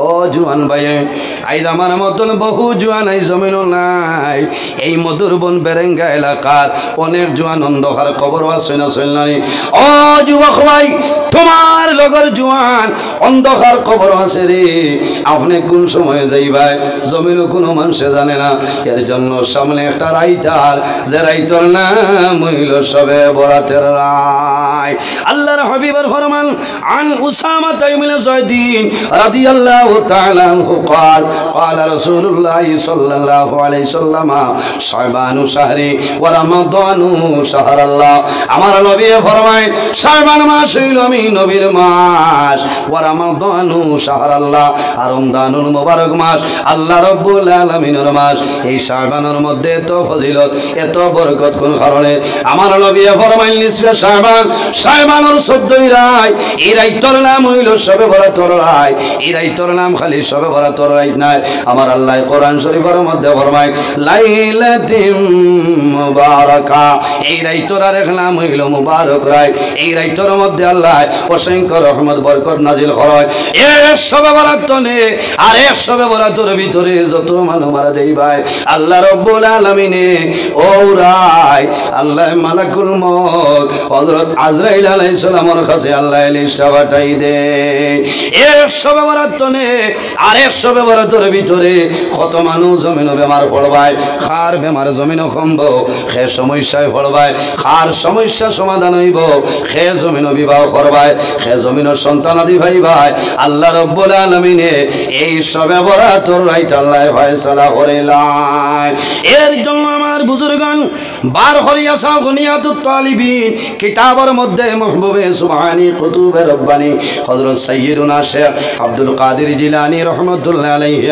ও জুয়ান ভাই, আইজ আমার মতন বহু জুয়ান এই জমিনও নাই। এই মধুরবন বেরেঙ্গা এলাকার অনেক জুয়ান অন্ধকার খবর আছে না শুনলানি? ও যুবক ভাই, তোমার লগর জুয়ান অন্ধকার খবর আছে রে। আপনি কোন সময়ে যাইবাই জমিনও কোনো মানুষে জানে না। এর জন্য সামনে একটা রাইতার, যে রাইতর নাম হইল সবে বরাতের রায়। আল্লাহর হাবিবের ফরমান, আন উসামা ইবনে যায়দিন রাদিয়াল্লাহু তাআলা আনহু قال قال رسول الله صلى الله عليه وسلم শাবানু শাহরি ওয়া রমাদানু শাহরাল্লাহ। আমার নবী ফরমায় শাবান মাস হইল আমি নবীর মাস, ওয়া রমাদানু শাহরাল্লাহ, আর রমজানুল মুবারক মাস আল্লাহ রাব্বুল আলামিনের মাস। এই শাবানের মধ্যে এত ফজিলত এত বরকত কোন কারণে? আমার নবী ফরমাইল নিসফে শাবান, শাবানের 14 রাত, এই রাইতর নাম হইল শবে বরাতের রাত। এই রাইতর নাম খালি শবে বরাতের রাত নাই। আমার আল্লাহ কোরআন শরীফের মধ্যে ফরমায় লাইলাতুম মুবারাকা, এই রাইতর আরেক নাম হইল মুবারক রাত। এই রাইতর মধ্যে আল্লাহ অসংখ্য রহমত বরকত নাজিল করে। এক শবে বরাত নে আর এক শবে বরাতের ভিতরে যত মানুষ মারা যাইবাই আল্লাহ রাব্বুল আলামিনে ওরাই আল্লাহ মালাকুল মউত হযরত আজরাইল আলাইহিস সালামের কাছে আল্লাহ লিস্টটা পাঠাই দে। এক শবে বরাত নে আর এক শবে বরাতের ভিতরে কত মানুষ জমিন বেমার পড়বাই, খার বেমার জমিন কমব, সে সমস্যায় পড়বাই, খার সমস্যা সমাধান হইব, সে জমিন বিবাহ করবাই, সে জমিনের সন্তান আদি ভাইবাই আল্লাহ রাব্বুল আলামিনে এই শবে বরাতের রাত আল্লাহ ফয়সালা করিলেন। এর জন্য আমার বুজুর্গান বার করিয়া সাও গুনিয়াতুত তালিবিন কিতাবের মধ্যে মাহবুবে সুবহানী কুতুবে রব্বানী হযরত সাইয়্যিদুনা শেখ আব্দুল কাদের জিলানী রহমাতুল্লাহ আলাইহি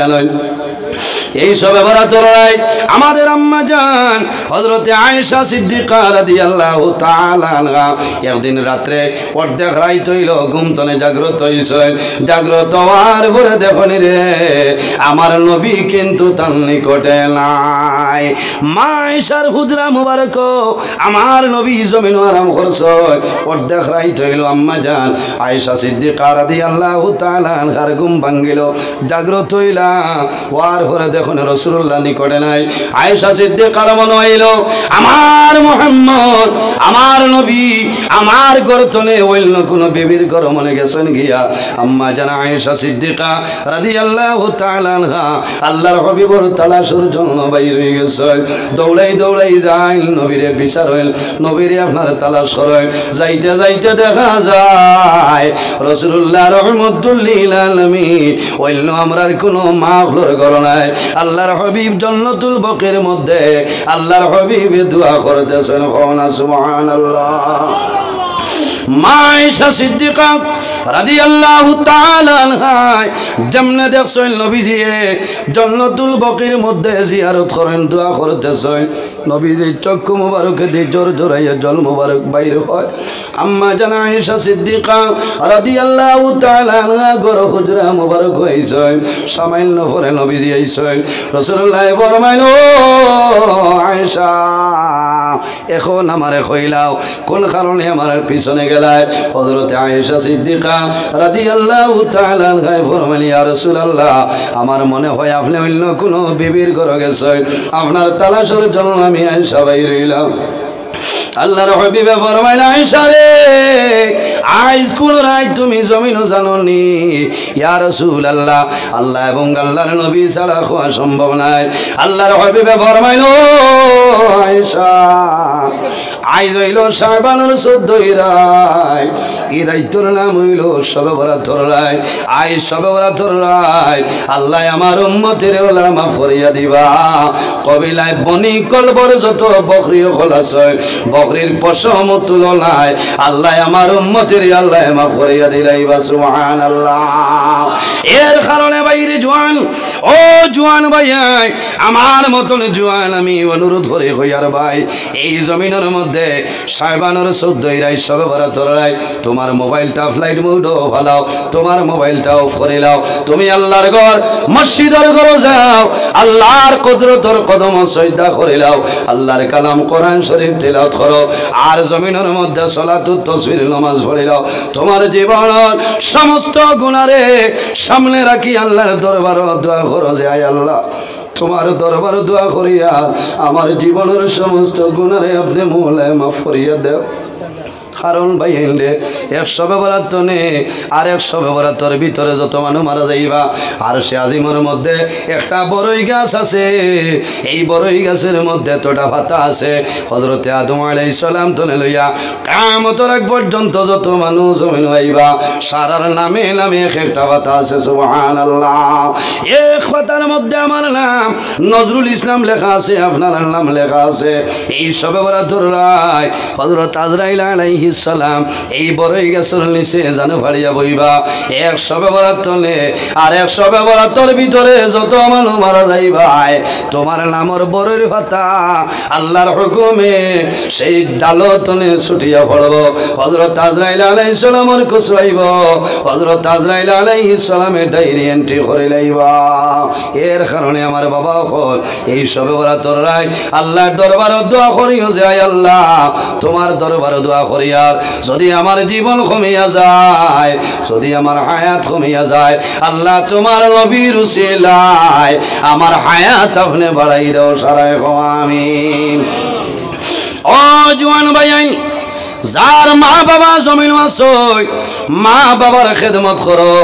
এই শবে বরাতের রাত আমাদের আম্মা জান হযরতে আয়েশা সিদ্দিকা রাদিয়াল্লাহু তাআলা আনহা একদিন রাত্রে অর্ধেক রাত হইল ঘুম তনে জাগ্রত হইছে। জাগ্রত হওয়ার পরে দেখনি রে আমার নবী কিন্তু তার নিকটে নাই। মা আয়েশার হুজরা মুবারক আমার নবী জমিন আরাম করছে। অর্ধেক রাত হইল আম্মা জান আয়েশা সিদ্দিকা রাদিয়াল্লাহু তাআলা আনহার ঘুম ভাঙ্গিল, জাগ্রত হইলা ওয়ার পরে দেখুন রাসূলুল্লাহ নিকটে নাই। আয়েশা সিদ্দিকার মনে হইল আমার মুহাম্মদ আমার নবী আমার গর্তনে হইল কোন বিবির ঘর মনে গেছেন গিয়া। আম্মা জান আয়েশা সিদ্দিকা রাদিয়াল্লাহু তাআলা আনহা আল্লাহর হাবিবর তালাশের জন্য বাইর হয়ে গেছে। দৌড়াই দৌড়াই যায় নবীরে বিচার হইল, নবীরে আপনার তালাশ করেন। যাইতে যাইতে দেখা যায় রাসূলুল্লাহ রাহমাতুল লিল আলামিন হইল আমরার কোনো মাখলুর ঘর নাই। আল্লাহর হাবিব জান্নাতুল বাকির মধ্যে আল্লাহর হাবিবে দোয়া করতেছেন, সুবহানাল্লাহ। মা আয়েশা সিদ্দিকা রাদিয়াল্লাহু তাআলা আনহা যেমনে দেখছেন নবীজি জান্নাতুল বাকির মধ্যে জিয়ারত করেন, দোয়া করতেছেন। নবীজির চক্ষু মুবারকে দিয়ে জোর জোরাইয়া জল মুবারক বাইর হয়। আম্মা জান আয়েশা সিদ্দিকা রাদিয়াল্লাহু তাআলা আনহা ঘর হুজরা মুবারক হইছে। সামান্য পরে নবীজি আইছেন। রাসূলুল্লাহ ফরমাইল ও আয়েশা এখন আমারে কইলাও কোন কারণে আমার পিছনে গেলাই? হযরতে আয়েশা সিদ্দিকা রাদিয়াল্লাহু তাআলা আনহা ফরমাইলেন ইয়া রাসূলুল্লাহ আমার মনে হয় আপনি অন্য কোনো বিবির ঘরে গেছেন, আপনার তালাশের জন্য আমি আয়েশা বাইর হইলাম। আল্লাহর হাবিবে ফরমাইলেন আয়েশা রে আইজ কোন রাত তুমি জমিনও জানোনি? ইয়া রাসূলুল্লাহ আল্লাহ এবং আল্লাহর নবী ছাড়া হওয়া সম্ভব নাই। আল্লাহর হাবিবে ফরমাইলেন ও আয়েশা আইজ হইল শাবানের 14 রাত, এই রাতের নাম হইল শবে বরাতের রাত। আইজ শবে বরাতের রাত আল্লাহ আমার উম্মতের ওলা মাফ করিয়া দিবা। কবিলায় বনি কলবর যত বকরি হল আছে বকরির পশম তুলনায় আল্লাহ আমার উম্মতের আল্লাহ মাফ করিয়া দিলাইবা, সুবহানাল্লাহ। এর কারণে ভাইরে জোয়ান, ও জোয়ান ভাই, আমার মতন জোয়ান আমি অনুরোধ করে হইয়ার ভাই, এই জমিনের মধ্যে সাহেবানোর 14 রাই সবে বরাতর রাই তোমার মোবাইলটা ফ্লাইট মোডও ভালাও, তোমার মোবাইলটাও করে লাও, তুমি আল্লাহর ঘর মসজিদের ঘরে যাও, আল্লাহর কুদরতের কদম সজদা করে লাও, আল্লাহর কালাম কোরআন শরীফ তেলাওয়াত করো, আর জমিনের মধ্যে সালাতুত তাসবিহ নামাজ পড়ে লাও। তোমার জীবনের সমস্ত গুনারে সামনে রাখি আল্লাহর দরবারে দোয়া করো যে আয় আল্লাহ তোমার দরবারে দোয়া করিয়া আমার জীবনের সমস্ত গুনারে আপনি মওলা মাফ করিয়া দাও। কারণ ভাই এলে 100 বরাত নে আর 100 বরাতর ভিতরে যত মানুষ মারা যাইবা, আর সে আজিমের মধ্যে একটা বড়ই গাছ আছে, এই বড়ই গাছের মধ্যে এতটা পাতা আছে, হযরতে আদম আলাইহিস সালাম তনে লইয়া কিয়ামতের আগ পর্যন্ত যত মানুষ জমিন আইবা সারার নামে নামে একটা পাতা আছে। সুবহানাল্লাহ। এক পাতার মধ্যে আমার নাম নজরুল ইসলাম লেখা আছে, আপনার নাম লেখা আছে। এই সবে বরাতর রায় হযরত আজরাইল আলাইহিস সালাম এই বড়ই গাছের নিচে জানো ফাড়িয়া বইবা, 100 বরাত তলে আর 100 বরাতর ভিতরে যত মানুষ মারা যাইবা তোমার নামর বড়ের পাতা আল্লাহর হুকুমে সেই ডালতনে ছুটিয়া পড়ব। হযরত আজরাইল আলাইহিস সালামের কুসাইব, হযরত আজরাইল আলাইহিস সালামের ডায়েরি এন্ট্রি করে লাইবা। এর কারণে আমার বাবা হল এই সবে বরাতর রায় আল্লাহর দরবারে দোয়া করিও যে আয় আল্লাহ তোমার দরবারে দোয়া করিয়া যদি আমার জীবন কমিয়া যায়, যদি আমার হায়াত কমিয়া যায়, আল্লাহ তোমার নবীর উসিলায় আমার হায়াত আপনি বাড়াই দাও সারায় আমিন। ও জওয়ান ভাই, যার মা বাবা জমিন আসই মা বাবার খেদমত করো,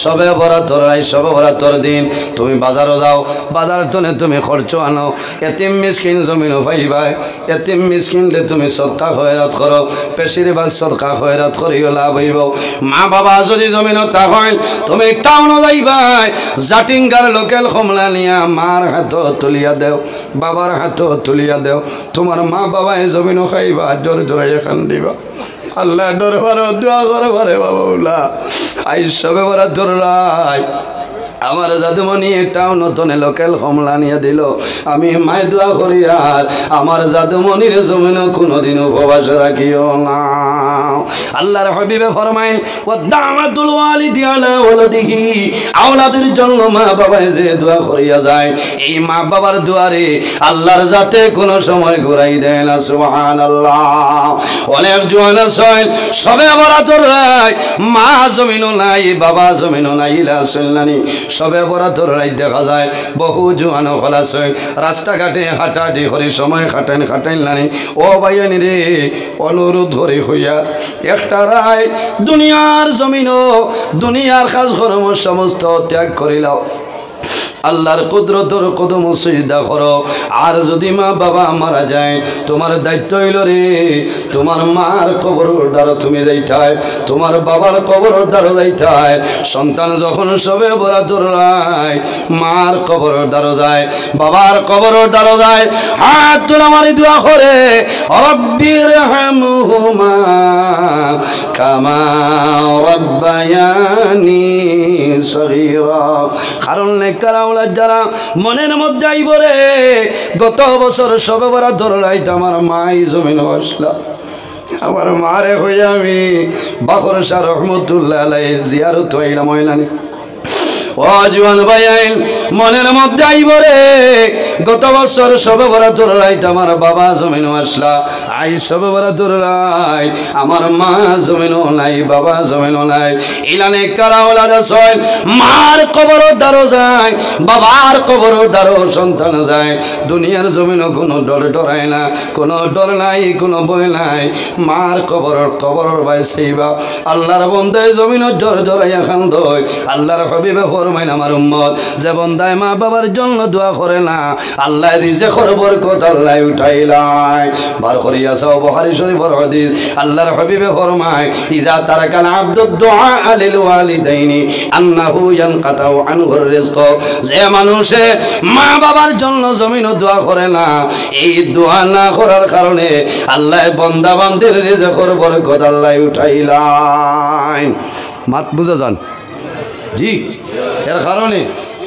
সবে বরাতর রাই সবে বরাতর দিন তুমি বাজারও যাও, বাজার তনে তুমি খরচ আনো, এতিম মিসকিন জমিনও পাইবাই, এতিম মিসকিনলে তুমি সদকা খয়রাত করো, বেশিরভাগ সদকা খয়রাত করিও লাভ হইব। মা বাবা যদি জমিন তা হয় তুমি টাউনও যাইবাই, জাটিঙ্গার লোকেল কমলা নিয়া মার হাত তুলিয়া দেও, বাবার হাত তুলিয়া দেও, তোমার মা বাবাই জমিনও খাইবা, জোর জোরে এখান দিবা। আল্লাহ দরবার দোয়া করে পারে বাবা আই সবে বরাতর রায় আমার জাদুমণি এটাও নতুন লোকাল কমলা নিয়ে দিল, আমি মায় দোয়া করি আর আমার জাদুমণির জমিন কোনোদিন উপবাস রাখিও না। আল্লাহর হাবিবে ফরমায় ও দামাতুল ওয়ালিদি আলা ওয়ালাদিহি, আওলাদের জন্য মা বাবায় যে দোয়া করিয়া যায় এই মা বাবার দুয়ারে আল্লাহর জাতে কোনো সময় ঘুরাই দেয় না। সুবহানাল্লাহ। অনেক জোয়ান আছে সবে বরাতর রায় মা জমিনও নাই বাবা জমিনও নাই লাসল্লানি, সবে বরাতর রাত দেখা যায় বহু জোয়ান হল আছে রাস্তাঘাটে হাঁটাহাঁটি করে সময় খাটাইন নানি। ও ভাইয়ানি রে অনুরোধ ধরে হইয়া একটা রায় দুনিয়ার জমিনও দুনিয়ার কাজ কর্ম সমস্ত ত্যাগ করিলাও, আল্লাহর কুদরতের কদম সিজদা করো। আর যদি মা বাবা মারা যায় তোমার দায়িত্ব হইল রে তোমার মার কবর দ্বারা তুমি যাইতাই, তোমার বাবার কবর দ্বারা যাইতাই। সন্তান যখন সবে বরাতর রায় মার কবর দ্বারা যায় বাবার কবর দ্বারা যায়, হাত তোলা মারি দোয়া করে রব্বির হামহুমা কামা রাব্বায়ানি সগীরা। কারণ নেককার যারা মনের মধ্যে আইব রে গত বছর সবে বরাতর রাইত আমার মাই জমিন আসলা, আমার মারে হইয়া আমি বাখর শাহ রহমতুল্লাহ আলাইহির জিয়ারত হইলাম হইলানি। ও জওয়ান ভাই মনের মধ্যে আইব রে গত বছর সবে বরাতর রাইত আমার বাবা জমিনও আসলা, আই সবে বরাতর রাই আমার মা জমিনও নাই বাবা জমিনও নাই। ইলানে কারাওয়ালা ছয় মার কবর দ্বারো যায় বাবার কবর দ্বারো সন্তান যায়, দুনিয়ার জমিনও কোনো ডর ডরায় না, কোনো ডর নাই কোনো ভয় নাই। মার কবর ভাই সেইবা আল্লাহর বন্দে জমিনও ডর ডরাইয়া খান্দয়। আল্লাহর হাবিবে ফরমাইন আমার উম্মত যে বন্দায় মা বাবার জন্য দোয়া করে না আল্লাহ রিজেকের বরকত আল্লাহ উঠাইলাই। বার করিয়া সাও বুখারী শরীফের হাদিস আল্লাহর হাবিবে ফরমায় ইজা তারাকাল আবদুদ দুআ লিল ওয়ালিদাইনি আন্নাহু ইয়ানকাতাউ আনহুর রিজক, যে মানুষে মা বাবার জন্য জমিনও দোয়া করে না এই দোয়া না করার কারণে আল্লাহ বান্দা বান্দির রিজেকের বরকত আল্লাহ উঠাইলাই। মাত বুঝা যান জি, এর কারণে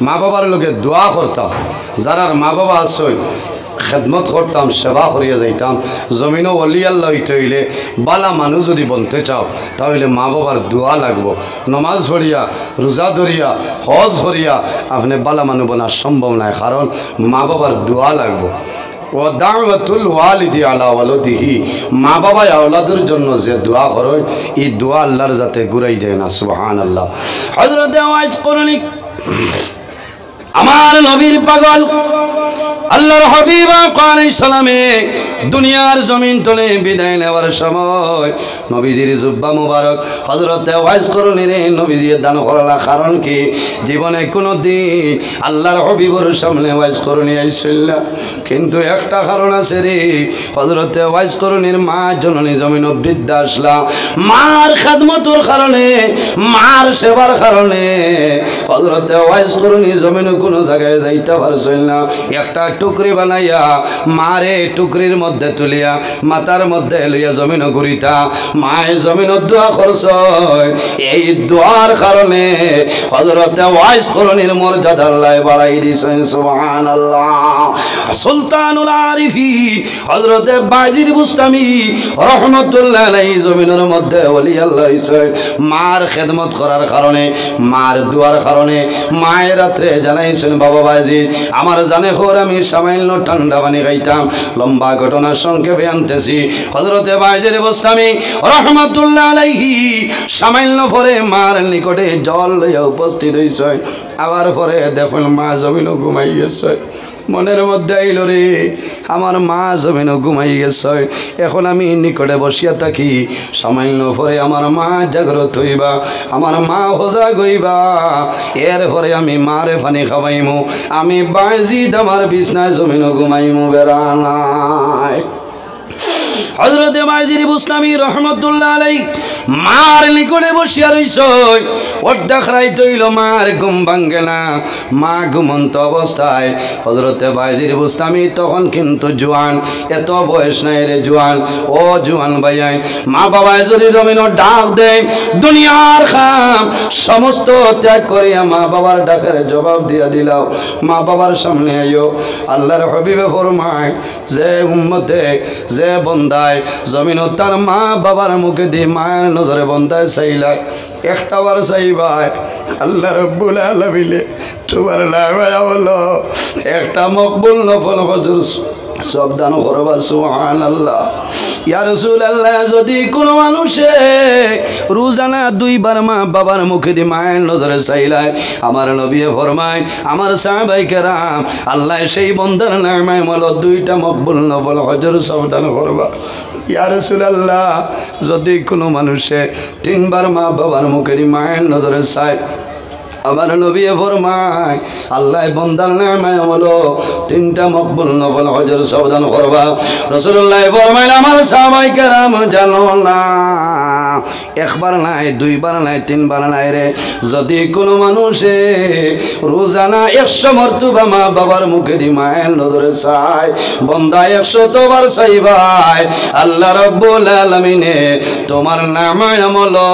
মা বাবার লোকে দোয়া করতাম, যারা মা বাবা আসই খেদমত করতাম, সেবা করিয়া যাইতাম। জমিনও অলি আল্লাহ হইতে হইলে বালা মানুষ যদি বলতে চাও তাহলে মা বাবার দোয়া লাগবো। নমাজ পড়িয়া, রোজা ধরিয়া, হজ করিয়া আপনি বালা মানুষ বনা সম্ভব নয়, কারণ মা বাবার দোয়া লাগবো। ও দাওয়াতুল ওয়ালিদি আলা ওয়ালাদিহি, মা বাবা আওলাদের জন্য যে দোয়া করে এই দোয়া আল্লাহর যাতে ঘুরাই দেয় না। সুবহানাল্লাহ। হযরত ওয়াইস করনি আমার নবীর পাগল আল্লাহর হাবিব আলাইহিস সালামে দুনিয়ার জমিন তলে বিদায় নেওয়ার সময় নবীজির জুব্বা মুবারক হযরত ওয়াইস করনির নবীজি দান করালা। কারণ কি জীবনে কোনো দিন আল্লাহর হাবিবর সামনে ওয়াইস করনি আইছিল না, কিন্তু একটা কারণ আছে রে। হযরত ওয়াইস করনির মা জননী জমিন বৃদ্ধা আসলা, মার খেদমতের কারণে, মার সেবার কারণে হযরত ওয়াইস করনি জমিন কোনো জায়গায় যাইতে পারছিল না। একটা টুকরি বানাইয়া মারে টুকরির মধ্যে তুলিয়া মাথার মধ্যে লইয়া জমিন ঘুরিতা, মায়ে জমিন দোয়া করছ। এই দোয়ার কারণে হযরত ওয়াইস করনির মর্যাদা আল্লাহ বাড়াই দিয়েছেন। সুবহানাল্লাহ। সুলতানুল আরিফিন হযরত বাজির বুস্তামি রহমাতুল্লাহ আলাইহি জমিনের মধ্যে ওলি আল্লাহ হইছে। মার খেদমত করার কারণে, মার দোয়ার কারণে মায়ের রাত্রে জানাইছেন, বাবা বাজি আমার জানে খোর আমি সামান্য ঠান্ডা পানি খাইতাম। লম্বা ঘটনার সংক্ষেপে আনতেছি। হযরতে বাজির বুস্তামি রহমাতুল্লাহ আলাইহি সামান্য পরে মার নিকটে জল লইয়া উপস্থিত হইছে। আবার পরে দেখুন মা জমিনও ঘুমাই গেছে। মনের মধ্যে আইল রে আমার মা জমিনও ঘুমাই গেছে, এখন আমি নিকটে বসিয়া থাকি, সামান্য পরে আমার মা জাগ্রত হইবা, আমার মা সজাগ হইবা, এর পরে আমি মারে পানি খাওয়াইমু, আমি বাজিদ আমার বিছনায় জমিনও ঘুমাইমু, বেড়া নাই। হযরত বাজির বুস্তামি রহমাতুল্লাহ আলাইহি মার নিকটে বসিয়া রইছ। অর্ধেক রাত হইল মার ঘুম ভাঙ্গে না, মা ঘুমন্ত অবস্থায়। হযরত বাজির বুস্তামি তখন কিন্তু জোয়ান, এত বয়স নাই রে জোয়ান। ও জোয়ান ভাইয়াই, মা বাবায় যদি জমিন ডাক দেয়, দুনিয়ার খাম সমস্ত ত্যাগ করিয়া মা বাবার ডাকের জবাব দিয়া দিলাও, মা বাবার সামনে আইও। আল্লাহর হাবিবে ফরমায়, যে উম্মতে যে বন্দায় জমিন তার মা বাবার মুখে দিয়ে মায়ের নজরে বন্দায় চাইলায়, একটা বার চাইবাই আল্লাহ রাব্বুল আলামিন তোমার লাগায়া বলো একটা মকবুল নফল হজর সব দান করবা। সুবহানাল্লাহ। ইয়া রাসূলুল্লাহ, যদি কোনো মানুষে রোজানা দুইবার মা বাবার মুখে দিয়ে মায়ের নজরে চাইলায়, আমার নবী ফরমায়, আমার সাহাবায়ে কেরাম আল্লাহ সেই বন্দার নামায় মলো দুইটা মকবুল নফল হজর সব দান করবা। ইয়া রাসূলুল্লাহ, যদি কোনো মানুষে তিনবার মা বাবার মুখে দিয়ে মায়ের নজরে চায়, আমার নবী ফরমায় আল্লাহ বন্দার নামায় হলো তিনটা মকবুল নফল হজর সাবধান করবা। রাসূলুল্লাহ ফরমাইল, আমার সাহাবায়ে কেরাম জানো না, একবার নাই, দুইবার নাই, তিনবার নাই রে, যদি কোনো মানুষে রোজানা 100 মর্তবা মা বাবার মুখে দি মায়ের নজরে চায়, বন্দা 100 বার চাইবাই, আল্লাহ রাব্বুল আলামিনে তোমার নামায় হলো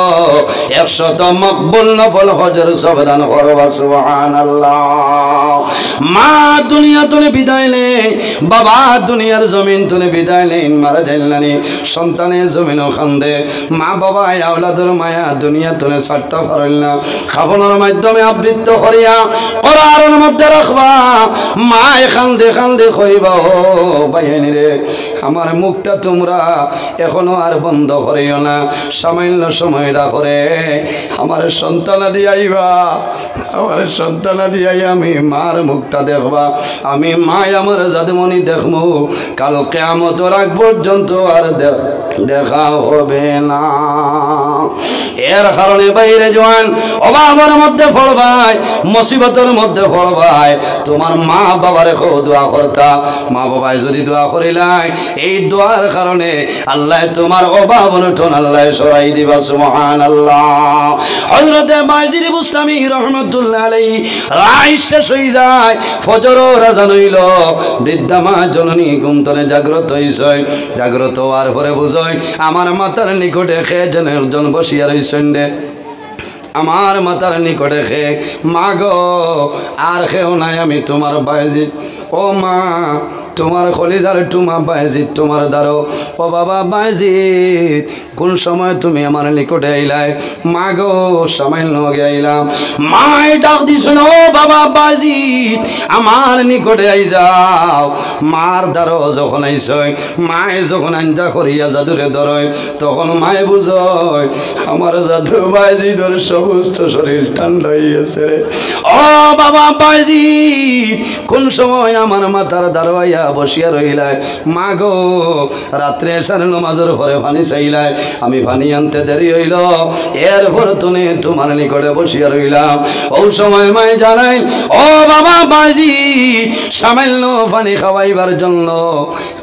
100 মকবুল নফল হজর সাবধান করবা। সুবহানাল্লাহ। মা দুনিয়া তুলে বিদায় নেই, বাবা দুনিয়ার জমিন তুলে বিদায় নেই, মারা যাইলানি, সন্তানের জমিনও খান্দে, মা বাবা আওলাদের মায়া দুনিয়া তুলে ছাড়তে পারেন না, খাবনের মাধ্যমে আবৃত্ত করিয়া কোরআনের মধ্যে রাখবা, মায় খান্দে খান্দে কইবা, ও ভাইয়ানি রে আমার মুখটা তোমরা এখনো আর বন্ধ করিও না, সামান্য সময় রাখরে আমার সন্তানাদি আইবা, আমার সন্তানাদি আই আমি মার মুখটা দেখবা, আমি মায় আমার জাদমনি দেখবো, কাল কিয়ামতের আগ পর্যন্ত আর দেখা হবে না। এর কারণে বাইরে জোয়ান অভাবের মধ্যে পড়বাই, মুসিবতের মধ্যে পড়বাই, তোমার মা বাবারে দোয়া করতা, মা বাবায় যদি দোয়া করিলাই, এই দোয়ার কারণে আল্লাহ তোমার অভাব অনটন আল্লাহ সরাই দিবা। সুবহানাল্লাহ। হযরত বাজির বুস্তামি রহমাতুল্লাহ আলাইহি রাত শেষ হয়ে যায়, ফজরও আযান হইল, বৃদ্ধা মা জননী ঘুম থেকে জাগ্রত হইছে, জাগ্রত হওয়ার পরে বুঝই আমার মাতার নিকটে খেয়ে যেন একজন বসিয়া রইছেন রে। আমার মাতার নিকটে খে মা গো আর খেও নাই আমি তোমার বায়জিৎ ও মা তোমার খলিজার টুমা বায়জিৎ তোমার দ্বারো ও বাবা বায়জিৎ কোন সময় তুমি আমার নিকটে আইলাই মা গো সামান্য আগে আইলাম মাই ডাক দিছ ও বাবা বায়জিৎ আমার নিকটে আই যাও মার দ্বারো যখন আইসই মায়ে যখন আঞ্জা করিয়া জাদুরে ধরয় তখন মায়ে বুঝয় আমার জাদু বায়জিৎর সমস্ত শরীর ঠান্ডা হয়ে গেছে রে ও বাবা বায়জিৎ কোন সময় আমার মাথার দাঁড়াইয়া বসিয়া রইলায় মা গো রাত্রে এসার নমাজের পরে পানি চাইলায় আমি পানি আনতে দেরি হইল এরপর তুমি তোমার নিকটে বসিয়া রইলাম ও সময় মায়ে জানাই ও বাবা বায়জিৎ সামান্য পানি খাওয়াইবার জন্য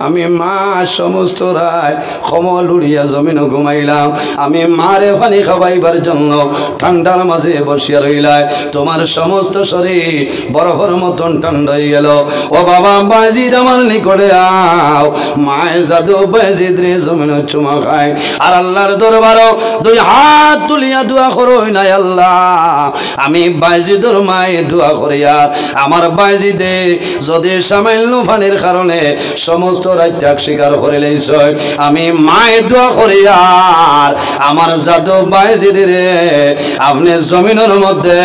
আমি মা সমস্ত রায় কমল উড়িয়া জমিন ঘুমাইলাম আমি মারে পানি খাওয়াইবার জন্য ঠান্ডার মাঝে বসিয়া রইলায় তোমার সমস্ত শরীর বরফের মতন ঠান্ডা হয়ে গেল ও বাবা বায়জিৎ আমার নিকটে আও মায়ে জাদু বায়জিৎ রে জমিন চুমা খায় আর আল্লাহর দরবারও দুই হাত তুলিয়া দোয়া করো নাই আল্লাহ আমি বায়জিৎর মায়ে দোয়া করিয়া আমার বায়জিৎে যদি সামান্য পানির কারণে সমস্ত রাত ত্যাগ স্বীকার করে লইছ আমি মায়ে দোয়া করিয়া আমার জাদু বায়জিৎ রে আপনি জমিনের মধ্যে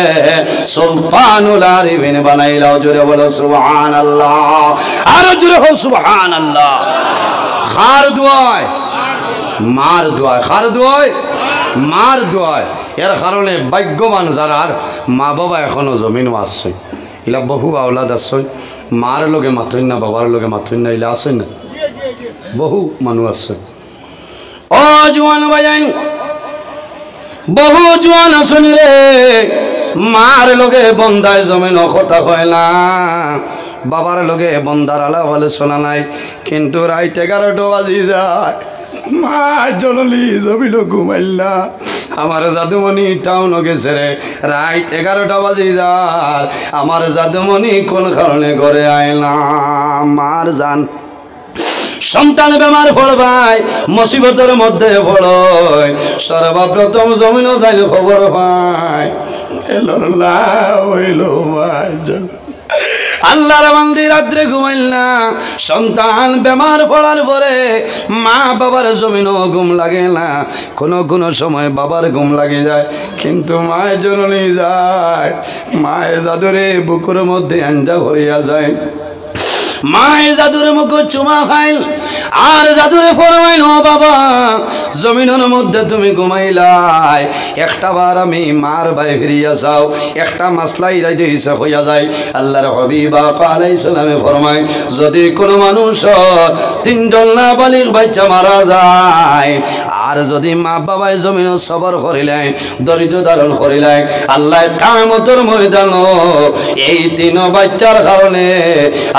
সুলতানুল আরিফিন বানাইলাও জোরে বলো সুবহানাল্লাহ আর জোরে হো সুবহানাল্লাহ খার দোয়ায় মার দোয়ায় খার দোয়ায় মার দোয়ায় এর কারণে ভাগ্যবান যারা মা বাবা এখনো জমিনও আসছে ইলা বহু আওলাদ আসছে মার লগে মাথইন না বাবার লগে মাথইন না ইলা আসছে না বহু মানুষ আছে ও জওয়ান ভাইয়ান বহু জওয়ান আসুন রে মার লগে বন্দায় জমিন কথা হয় না বাবার লগে বন্দার আলাপ আলোচনা নাই কিন্তু রাত 11টা বাজি যায় মা জনলি জমিন ঘুমাইলা আমার জাদুমণি টাউন গেছে রে রাত 11টা বাজি যার আমার জাদুমণি কোন কারণে ঘরে আইলা মার জান সন্তান বেমার পড়বাই মুসিবতের মধ্যে পড়য় সর্বপ্রথম জমিনও যাইল খবর পায় আল্লাহর বান্দি রাত্রে ঘুমাইল না সন্তান বেমার পড়ার পরে মা বাবার জমিনও ঘুম লাগে না কোনো সময় বাবার ঘুম লাগে যায় কিন্তু মায়ের জননী যায় মায়ের জাদুরে বুকুর মধ্যে আঞ্জা ভরিয়া যায় মায়ে জাদুরে মুখ চুমা খাইল আর জাদুরে ফরমাইল ও বাবা জমিনের মধ্যে তুমি ঘুমাইলাই একটা বার আমি মার বাই ফিরিয়া যাও একটা মাসলা ইরাইতে ইচ্ছা হইয়া যায় আল্লাহর হাবিব আলাইহিস সালামে ফরমায় যদি কোনো মানুষ 3 জন নাবালিগ বাচ্চা মারা যায় আর যদি মা বাবাই জমিন সবর করিলেন দরিদ্র ধারণ করিলেন আল্লাহ কিয়ামতের ময়দানে এই 3 বাচ্চার কারণে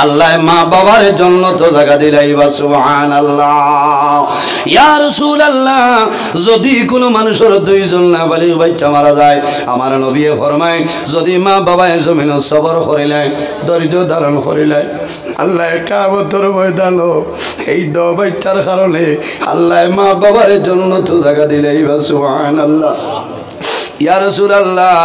আল্লাহ মা বাবার জন্য তো জায়গা দিলাইবা সুবহানাল্লাহ ইয়া রাসূলুল্লাহ যদি কোনো মানুষের 2 জন নাবালিগ বাচ্চা মারা যায় আমার নবী ফরমায় যদি মা বাবাই জমিন সবর করিলেন দরিদ্র ধারণ করিলেন আল্লাহ কিয়ামতের ময়দানে এই 2 বাচ্চার কারণে আল্লাহ মা বাবার জন্য তো জায়গা দিলাইবা সুবহানাল্লাহ ইয়া রাসূলুল্লাহ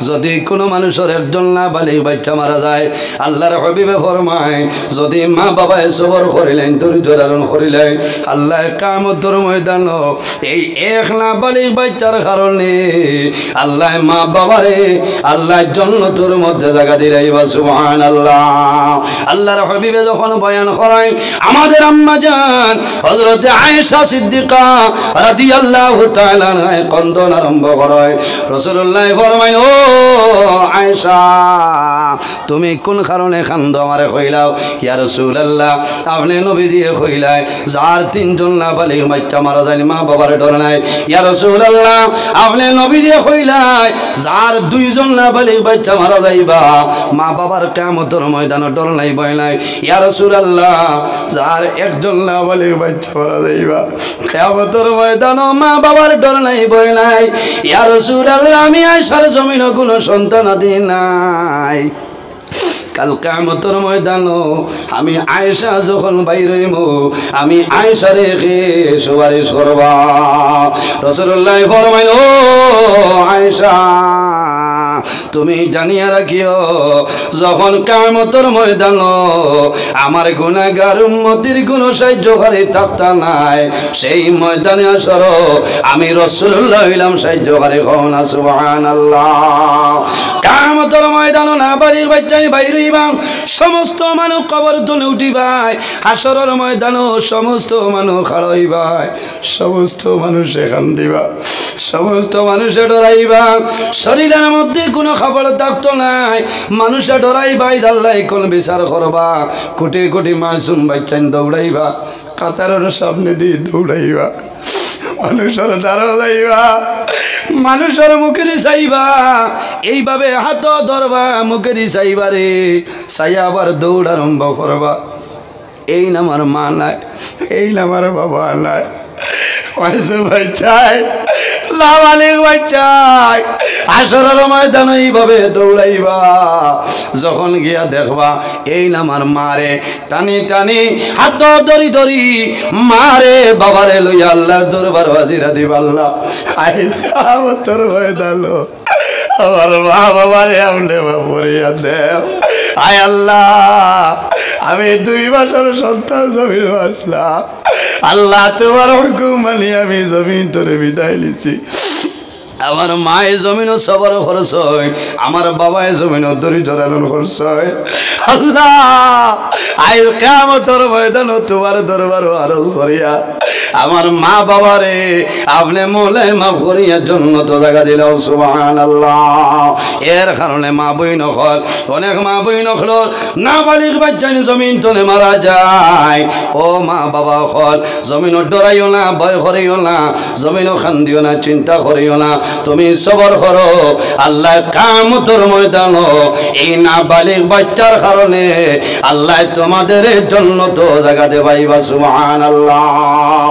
যদি কোনো মানুষের একজন নাবালিগ বাচ্চা মারা যায় আল্লাহর হাবিবে ফরমায় যদি মা বাবায় সবর করিলেন দরিদ্র ধারণ করিলেন আল্লাহ কিয়ামতের ময়দানে এই এক নাবালিগ বাচ্চার কারণে আল্লাহ মা বাবারে আল্লাহ জান্নাতের মধ্যে জায়গা দিলাইবা সুবহানাল্লাহ আল্লাহর হাবিবে যখন বয়ান করেন আমাদের আম্মা জান হযরত আয়েশা সিদ্দিকা রাদিয়াল্লাহু তাআলা কন্দন আরম্ভ করেন রাসূলুল্লাহ ফরমায় ও আয়েশা তুমি কোন কারণে কান্দো আমারে কইলাও ইয়া রাসূলুল্লাহ আপনি নবীজি কইলাই যার 3 জন নাবালিগ বাচ্চা মারা যায় মা বাবার ডর নাই ইয়া রাসূলুল্লাহ আপনি নবীজি কইলাই যার 2 জন নাবালিগ বাচ্চা মারা যাইবা মা বাবার কিয়ামতের ময়দানে ডর নাই ভয় নাই ইয়া রাসূলুল্লাহ যার একজন নাবালিগ বাচ্চা মারা যাইবা কিয়ামতের ময়দানে মা বাবার ডর নাই ভয় নাই ইয়া রাসূলুল্লাহ আমি আয়েশার জমিনে কোনো সন্তান আদি নাই কাল কিয়ামতের ময়দানও আমি আয়েশা যখন বাইর হইব আমি আয়েশা রেখে সুপারিশ করবা রাসূলুল্লাহ ফরমাইল ও আয়েশা তুমি জানিয়া রাখিও যখন কিয়ামতের ময়দান আমার গুনাহগার উম্মতির কোনো সাহায্যকারী থাকতা নাই সেই ময়দানে আসর আমি রাসূলুল্লাহ হইলাম সাহায্যকারী হও না সুবহানাল্লাহ কিয়ামতের ময়দান না বাড়ির বাচ্চাই বাইরে হইবা সমস্ত মানুষ কবর তুলে উঠিবাই হাসরের ময়দান সমস্ত মানুষ খাড়া হইবাই সমস্ত মানুষ এখান দিবা সমস্ত মানুষে ডরাইবা শরীরের মধ্যে কোনো খবর থাকতো নাই মানুষে ডরাইবাই আল্লাহ কোন বিচার করবা কোটি কোটি মাসুম বাচ্চা দৌড়াইবা কাতারের সামনে দিয়ে দৌড়াইবা মানুষের দ্বারা যাইবা মানুষের মুখের চাইবা এইভাবে হাত ধরবা মুখের চাইবা রে চাই আবার দৌড় আরম্ভ করবা এই না আমার মা নাই এই না আমার বাবা নাই বাচ্চাই লামালিক বাচ্চাই আসরের ময়দান এইভাবে দৌড়াইবা যখন গিয়া দেখবা এই না আমার মারে টানি টানি হাত ধরি ধরি মারে বাবারে লইয়া আল্লাহর দরবার হাজিরা দিবা আল্লাহ তোর ময়দান আমার মা বাবারে আমলে পড়িয়া দেও আয় আল্লাহ আমি 2 মাসের সন্তান জমিন আসলাম আল্লাহ তোমার হুকুম মানি আমি জমিন তোরে বিদায় নিচ্ছি আমার মায়ে জমিনও সবার খরচ হয় আমার বাবায় জমিনও দরিদ্র লালন খরচ হয় আল্লাহ আই কিয়ামতের ময়দানে তোমার দরবারে আরজ করিয়া আমার মা বাবারে আপনি মোলে মাফ করিয়া জান্নাত জায়গা দিলাও সুবহানাল্লাহ এর কারণে মা বইন হল অনেক মা বইন হল নাবালিগ বাচ্চা জমিন তলে মারা যায় ও মা বাবা হল জমিনও ডরাইও না ভয় করিও না জমিনও কান্দিও না চিন্তা করিও না তুমি সবর করো আল্লাহ কিয়ামতের ময়দান এই নাবালিগ বাচ্চার কারণে আল্লাহ তোমাদের জান্নাত জায়গা দেবাইবা সুবহানাল্লাহ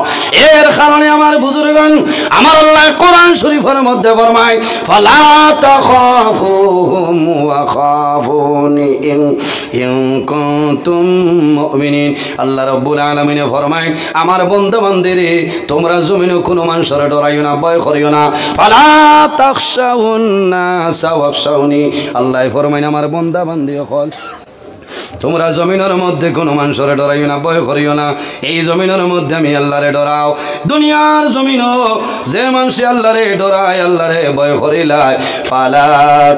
এর কারণে আমার বুজুর্গগণ আমার আল্লাহ কোরআন শরীফের মধ্যে ফরমায় ফালা তাখাফুহুম ওয়া খাফুনি ইন কুনতুম মুমিনিন আল্লাহ রাব্বুল আলামিন ফরমায় আমার বান্দা বান্দিরে তোমরা জমিনে কোনো মানুষের ডরাইও না ভয় করিও না ফালা তাখশাউন নাস ওয়াখশাউনি আল্লাহ ফরমায় আমার বান্দা বান্দি হল তোমরা জমিনের মধ্যে কোনো মানুষের ডরাইও না ভয় করিও না এই জমিনের মধ্যে আমি আল্লাহরে ডরাও দুনিয়ার জমিনও যে মানুষ আল্লাহরে ডরায় আল্লাহরে ভয় করিলায় ফালা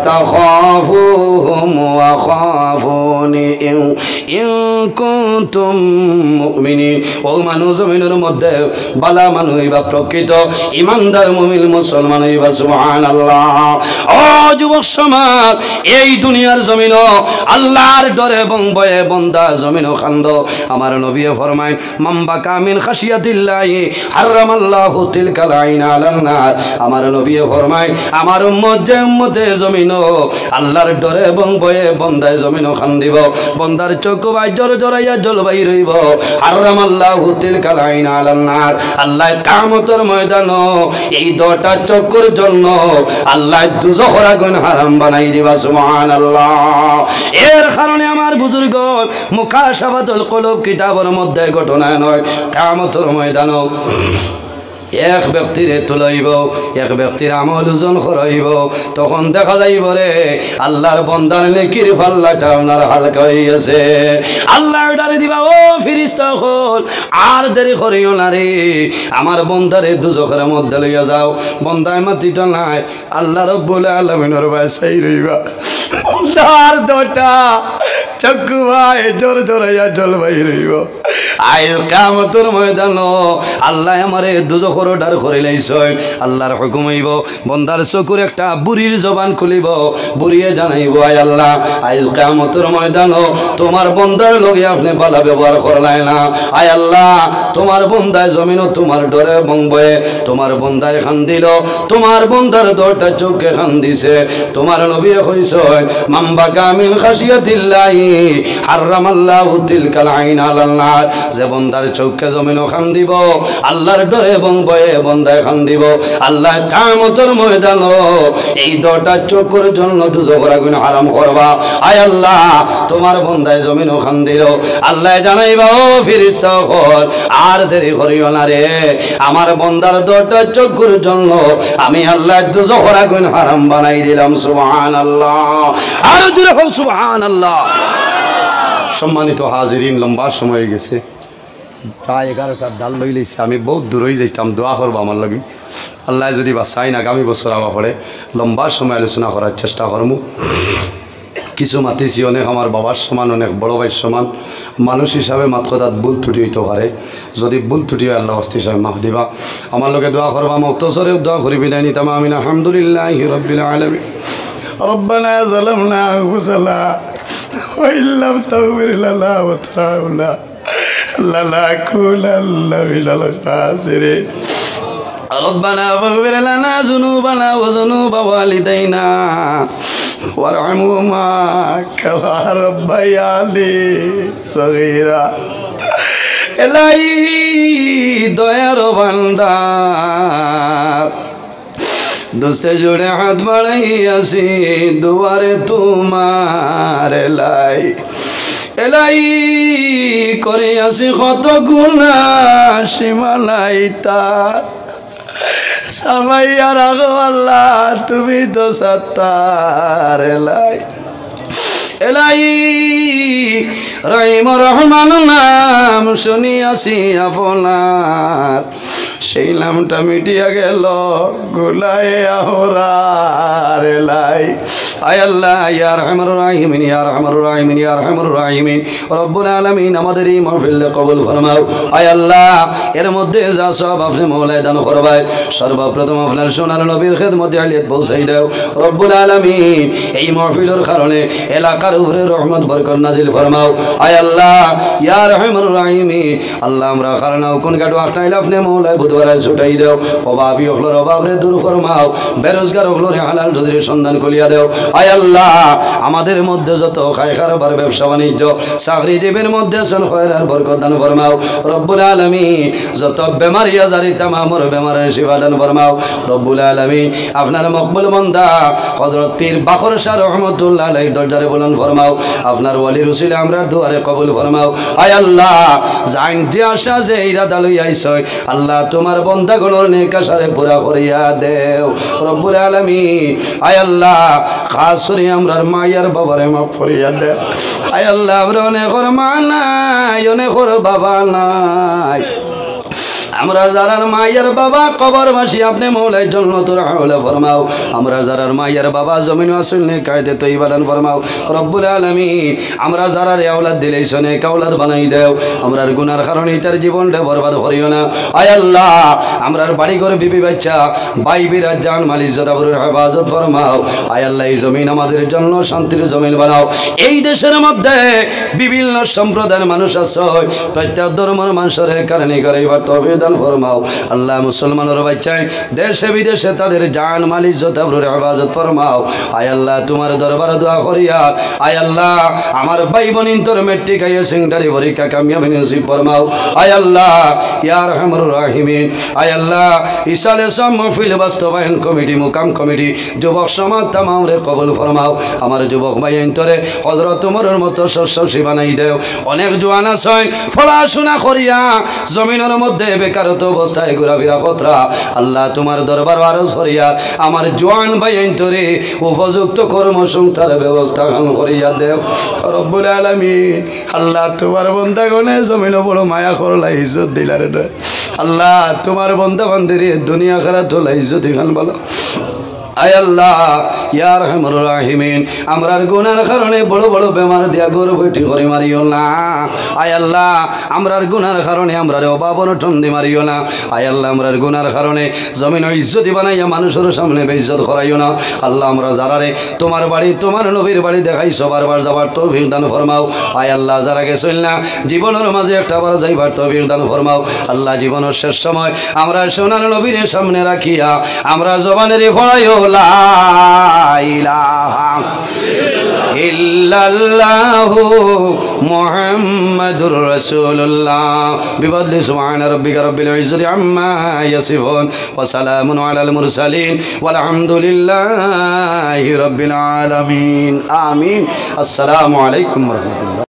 তাখাফুহুম ওয়া খাফুনি ইন কুনতুম মুমিনিন ও মানুষ জমিনের মধ্যে বালা মানুষ হইবা প্রকৃত ইমানদার মুমিন মুসলমান হইবা সুবহানাল্লাহ ও যুবক সমাজ এই দুনিয়ার জমিনও আল্লাহর ডরে এবং ভয়ে বান্দা জমিনও খান্দ আমার নবী ফরমায় মাম্বা কামিন খাশিয়াতিল্লাহি হারামাল্লাহু তিলকাল আইনা আলান নার আমার নবী ফরমায় আমার উম্মত যে উম্মতে জমিনও আল্লাহর ডরে এবং ভয়ে বান্দায় জমিনও খান্দিব বান্দার চোখ বাই জোর জোরাইয়া জলবাই রইব হারামাল্লাহু তিলকাল আইনা আলান নার আল্লাহ কিয়ামতের ময়দানে এই দুটা চক্ষুর জন্য আল্লাহ দুজখের আগুন হারাম বানাই দিবা সুবহানাল্লাহ এর কারণে আমার বুজুর্গ মুকাশাফাতুল কুলুব কিতাবের মধ্যে ঘটনা নয় কিয়ামতের ময়দানে এক ব্যক্তিরে তুলাইব এক ব্যক্তির আমল ওজন করাইব তখন দেখা যাইব রে আল্লাহর বান্দার নেকির পাল্লাটা ওনার হালকা হয়ে গেছে আল্লাহ ডারে দিবা ও ফেরেশতা হল আর দেরি করিও না রে আমার বান্দারে দুজখের মধ্যে লইয়া যাও বান্দায় মাটিটা নাই আল্লাহ রাব্বুল আলামিনের বাসাই রইবা বান্দার দুটা চক্ষু ভাই জোর জোরাইয়া জলবাই রইব আয় কিয়ামতের ময়দানে আল্লাহ আমারে দুজখের ডার করে লাইছে আল্লাহর হুকুম হইব বান্দার চকুর একটা বুড়ির জবান খুলিব বুড়িয়ে জানাইব আয় আল্লাহ আয় কিয়ামতের ময়দানে তোমার বান্দার লগে আপনি ভালো ব্যবহার করলাই না আয় আল্লাহ তোমার বান্দায় জমিনও তোমার ডরে এবং ভয়ে তোমার বান্দায় কান্দিল তোমার বান্দার দুটা চোখে কান্দিছে তোমার নবী কইছে মাম্বা কামিন খাশিয়াতিল্লাহি হারামাল্লাহু তিলকাল আইনা আলান নার যে বন্দার চোখে জমিনও খান দিব আল্লাহর ডরে এবং ভয়ে বন্দায় খান দিব আল্লাহ কিয়ামতের ময়দানে এই 10টা চোখের জন্য দুজকের আগুন হারাম করবা আয় আল্লাহ তোমার বন্দায় জমিনও খান দিল আল্লাহ জানাইবা ও ফেরেশতা হল আর দেরি করিও না রে আমার বন্দার 10টা চোখের জন্য আমি আল্লাহ দুজকের আগুন হারাম বানাই দিলাম সুবহানাল্লাহ আর জোরে হোক সুবহানাল্লাহ সম্মানিত হাজিরিন লম্বা সময় হয়ে গেছে প্রায় 11টার ডাল লই লইছে আমি বহুত দূর হয়ে যাইতাম দোয়া করবো আমার লাগি আল্লাহ যদি বাঁচাই না আগামী বছর আবার পড়ে লম্বা সময় আলোচনা করার চেষ্টা করবো কিছু মাতিছি অনেক আমার বাবার সমান অনেক বড় ভাইয়ের সমান মানুষ হিসাবে মাত্র তাত ভুল ত্রুটি হইতে পারে যদি ভুল ত্রুটি হয় আল্লাহ হস্তি হিসাবে মাফ দিবা আমার লোকে দোয়া করবা মক্তসরেও দোয়া করি বিদায় নিতাম আমিন আলহামদুলিল্লাহি রাব্বিল আলামিন রব্বানা যালামনা আনফুসানা ওয়া ইল্লাম তাগফির লানা ওয়া তারহামনা লানাকুনান্না মিনাল খাসিরিন ربنا فاغفر لنا ذنوبنا وذنوب والدينا وارحمهما كما ربياني صغيرا এলাই দয়ার ভান্ডার দোস্তে জোড়ে হাত বাড়াইয়াছি দুয়ারে তোমার এলাই এলাই করিয়াছি কত গুনাহ সীমানাই তার সামাইয়া রাখো আল্লাহ তুমি তো সত্তার এলাই এলাই রহিম রহমান নাম শুনিয়াছি আপনার সেই নামটা মিটিয়া গেল গুনাহে আহরার এলাই আয় আল্লাহ ইয়া রহমানুর রাহিমিন ইয়া রহমানুর রাহিমিন ইয়া রহমানুর রাহিমিন রব্বুল আলামিন আমাদের এই মাহফিল কবুল ফরমাও আয় আল্লাহ এর মধ্যে যা সব আপনি মওলায় দান করবাই সর্বপ্রথম আপনার সোনার নবীর খিদমতে আলিয়াত পৌঁছাই দাও রব্বুল আলামিন এই মাহফিলের কারণে এলাকার উপরে রহমত বরকত নাজিল ফরমাও আয় আল্লাহ ইয়া রহমানুর রাহিমিন আল্লাহ আমরা কারণাও কোন গাড়ো আটাইল আপনি মওলায় বুধবার ছুটাই দাও অভাবী হলোর অভাবরে দূর ফরমাও বেরোজগার হলোরে হালাল রুজির সন্ধান করিয়া দাও আয় আল্লাহ আমাদের মধ্যে যত খায় কারবার ব্যবসা বাণিজ্য চাকরিজীবীর মধ্যে খয়র আর বরকত দান ফরমাও রব্বুল আলামিন যত বেমারি আজারি তামামর বেমারের শিফা দান ফরমাও রব্বুল আলামিন আপনার মকবুল বান্দা হযরত পীর বাখর শাহ রহমাতুল্লাহ আলাইহির দরজারে বুলন্দ ফরমাও আপনার ওলির উসিলে আমরা দুয়ারে কবুল ফরমাও আয় আল্লাহ জান যে আশা যে ইরাদা লই আইছই আল্লাহ তোমার বান্দাগুলোর নেক আশারে পুরা করিয়া দেও রব্বুল আলামিন আয় আল্লাহ খাস করে আমরার মায়ের বাবারে মাফ করিয়া দে আয় আল্লাহ আমরা অনেকর মা নাই অনেকর বাবা নাই আমরা যারার মায়ের বাবা কবরবাসী আপনি মওলায় জান্নাতুল আলা ফরমাও আমরা যারার মায়ের বাবা জমিন আসলে কায়দে তৈবা দান ফরমাও রব্বুল আলামিন আমরা যারার আওলাদ দিলেই শোনে কাওলাদ বানাই দাও আমরার গুনার কারণে তার জীবনটা বরবাদ করিও না আয় আল্লাহ আমরার বাড়ি ঘর বিবি বাচ্চা ভাই বিরাজ জান মাল ইজ্জত আবরুর হেফাজত ফরমাও আয় আল্লাহ এই জমিন আমাদের জন্য শান্তির জমিন বানাও এই দেশের মধ্যে বিভিন্ন সম্প্রদায়ের মানুষ আছে প্রত্যেক ধর্মের মানুষের কারণে করে তৌফিক ফরমাও আল্লাহ মুসলমানের বাচ্চাই দেশে বিদেশে তাদের জান মাল ইজ্জত আবরুর হেফাজত ফরমাও আয় আল্লাহ তোমার দরবারে দোয়া করিয়া আয় আল্লাহ আমার ভাই বোন তোর মেট্রিক আইয়ের সেকেন্ডারি পরীক্ষা কামিয়াবি নসিব ফরমাও আয় আল্লাহ ইয়া রহমানুর রাহিমিন আয় আল্লাহ ইসালে সব মাহফিল বাস্তবায়ন কমিটি মুকাম কমিটি যুবক সমাজ তামাম রে কবুল ফরমাও আমার যুবক ভাই তোরে হযরত ওমরের মতো শস্যশী বানাই দেও অনেক জওয়ান আছেন পড়াশোনা করিয়া জমিনের মধ্যে বেকারত্ব অবস্থায় ঘোরাফেরা কতরা আল্লাহ তোমার দরবার আরজ করিয়া আমার জওয়ান ভাই তোরে উপযুক্ত কর্মসংস্থানের ব্যবস্থা করিয়া দেও রব্বুল আলামিন আল্লাহ তোমার বান্দাগণে জমিনে বড় মায়া করলা ইজ্জত দিলারে দে আল্লাহ তোমার বান্দা বান্দিরে দুনিয়া আখিরাত হলো ইজ্জত দিগান বলো আয় আল্লাহ ইয়া রহমানুর রাহিমিন আমরার গুনার কারণে বড় বড় বেমার দিয়া গরু বৈঠি করে মারিও না আয় আল্লাহ আমরার গুনার কারণে আমরার অভাব অনটন দি মারিও না আয় আল্লাহ আমরার গুনার কারণে জমিন ইজ্জতি বানাইয়া মানুষের সামনে বেইজ্জত করাইও না আল্লাহ আমরা যারারে তোমার বাড়ি তোমার নবীর বাড়ি দেখাই সবার বার যাবার তৌফিক দান ফরমাও আয় আল্লাহ যারা গেছিল না জীবনের মাঝে একটা বার যাইবার তৌফিক দান ফরমাও আল্লাহ জীবনের শেষ সময় আমরা সোনার নবীর সামনে রাখিয়া আমরা জবানের ফড়াইও লা ইলাহা ইল্লাল্লাহু মুহাম্মাদুর রাসূলুল্লাহ বিফadli সুবহান রাব্বিকা রাব্বিল ইজ্জাতি আম্মা ইয়াসিফুন ওয়া সালামুন আলাল মুরসালিন ওয়াল হামদুলিল্লাহি রাব্বিল আলামিন আমিন আসসালামু আলাইকুম ওয়া রাহমাতুল্লাহ।